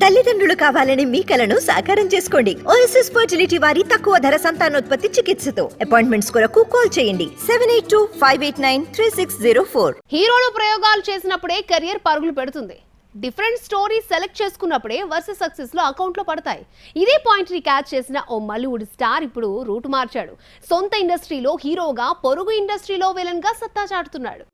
తల్లిదండ్రులు కావాలని మీ కలను సాకారం చేసుకోండి. ఓఎస్ఎస్ ఫర్టిలిటీ వారి తక్కువ ధర సంతానోత్పత్తి చికిత్సతో అపాయింట్మెంట్స్ కొరకు కాల్ చేయండి 7825893604. హీరోలు ప్రయోగాలు చేసినప్పుడే కెరియర్ పరుగులు పెడుతుంది. డిఫరెంట్ స్టోరీ సెలెక్ట్ చేసుకున్నప్పుడే వర్సెస్ సక్సెస్ లో అకౌంట్ లో పడతాయి. ఇదే పాయింట్ ని క్యాచ్ చేసిన ఓ మలీవుడ్ స్టార్ ఇప్పుడు రూట్ మార్చాడు. సొంత ఇండస్ట్రీలో హీరోగా, పొరుగు ఇండస్ట్రీలో విలన్ గా సత్తా చాటుతున్నాడు.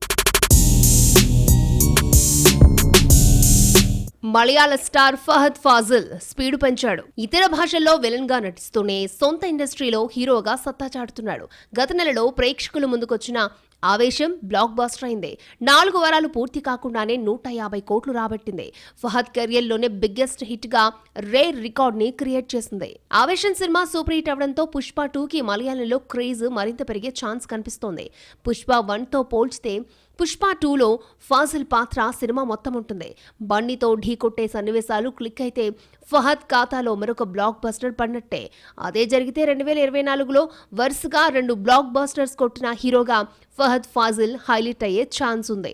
మలయాళ స్టార్ ఫహద్ ఫాజిల్ స్పీడ్ పెంచాడు. ఇతర భాషల్లో విలన్ గా నటిస్తూనే సొంత ఇండస్ట్రీలో హీరోగా సత్తా చాటుతున్నాడు. గత నెలలో ప్రేక్షకుల ముందుకొచ్చిన ఆవేశం బ్లాక్ బాస్టర్ అయింది. 4 వారాలు పూర్తి కాకుండానే 150 కోట్లు రాబట్టింది. ఫహద్ కెరియర్లోనే బిగ్గెస్ట్ హిట్ గా రేర్ రికార్డ్ ని క్రియేట్ చేసింది. ఆవేశం సినిమా సూపర్ హిట్ అవడంతో పుష్ప 2కి మలయాళంలో క్రేజ్ మరింత పెరిగే ఛాన్స్ కనిపిస్తోంది. పుష్ప 1తో పోల్చితే పుష్ప 2లో ఫాజిల్ పాత్ర సినిమా మొత్తం ఉంటుంది. బండితో ఢీకొట్టే సన్నివేశాలు క్లిక్ అయితే ఫహద్ ఖాతాలో మరొక బ్లాక్ బస్టర్ పడినట్టే. అదే జరిగితే 2024లో వరుసగా 2 బ్లాక్ బస్టర్స్ కొట్టిన హీరోగా ఫహద్ ఫాజిల్ హైలైట్ అయ్యే ఛాన్స్ ఉంది.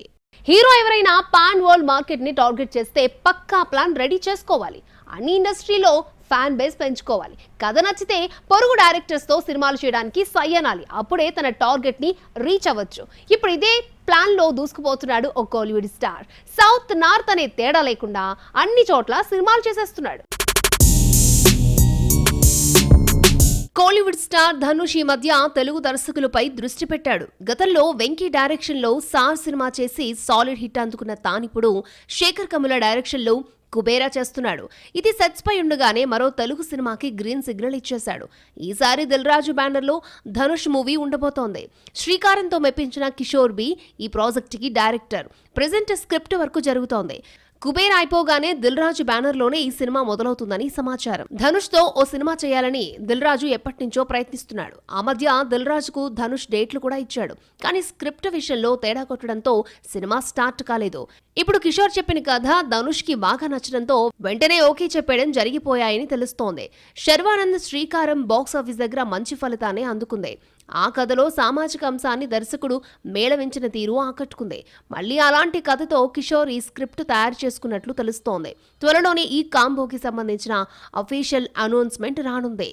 హీరో ఎవరైనా పాన్ వరల్డ్ మార్కెట్ ని టార్గెట్ చేస్తే పక్కా ప్లాన్ రెడీ చేసుకోవాలి. అన్ని ఇండస్ట్రీలో ఫ్యాన్ బేస్ పెంచుకోవాలి. కథ నచ్చితే పొరుగు డైరెక్టర్స్ తో సినిమాలు చేయడానికి సై అనాలి. అప్పుడే తన టార్గెట్ ని రీచ్ అవ్వచ్చు. ఇప్పుడు ఇదే ప్లాన్ లో దూసుకుపోతున్నాడు ఓ కోలీవుడ్ స్టార్. సౌత్ నార్త్ అనే తేడా లేకుండా అన్ని చోట్ల సినిమాలు చేసేస్తున్నాడు. కోలీవుడ్ స్టార్ ధనుష్ ఈ మధ్య తెలుగు దర్శకులపై దృష్టి పెట్టాడు. గతంలో వెంకీ డైరెక్షన్ లో సార్ సినిమా చేసి సాలిడ్ హిట్ అందుకున్న తానిప్పుడు శేఖర్ కమ్ముల డైరెక్షన్ లో కుబేరా చేస్తున్నాడు. ఇది సెట్స్ పై ఉండగానే మరో తెలుగు సినిమాకి గ్రీన్ సిగ్నల్ ఇచ్చేశాడు. ఈసారి దిల్ రాజు బ్యానర్ లో ధనుష్ మూవీ ఉండబోతోంది. శ్రీకారంతో మెప్పించిన కిషోర్ బి ఈ ప్రాజెక్ట్ కి డైరెక్టర్. ప్రెజెంట్ స్క్రిప్ట్ వర్క్ జరుగుతోంది. కుబేర్ అయిపోగానే దిల్ రాజు బ్యానర్ లోనే ఈ సినిమా మొదలవుతుందని సమాచారం. ధనుష్ తో ఓ సినిమా చేయాలని దిల్ రాజు ఎప్పటి నుంచో ప్రయత్నిస్తున్నాడు. ఆ మధ్య దిల్ రాజుకు ధనుష్ డేట్లు కూడా ఇచ్చాడు. కానీ స్క్రిప్ట్ విషయంలో తేడా కొట్టడంతో సినిమా స్టార్ట్ కాలేదు. ఇప్పుడు కిషోర్ చెప్పిన కథ ధనుష్ కి బాగా నచ్చడంతో వెంటనే ఓకే చెప్పేయడం జరిగిపోయాయని తెలుస్తోంది. శర్వానంద్ శ్రీకారం బాక్సాఫీస్ దగ్గర మంచి ఫలితాన్ని అందుకుంది. ఆ కథలో సామాజిక అంశాన్ని దర్శకుడు మేళవించిన తీరు ఆకట్టుకుంది. మళ్లీ అలాంటి కథతో కిషోర్ ఈ స్క్రిప్ట్ తయారు చేసుకున్నట్లు తెలుస్తోంది. త్వరలోనే ఈ కాంబోకి సంబంధించిన అఫీషియల్ అనౌన్స్మెంట్ రానుంది.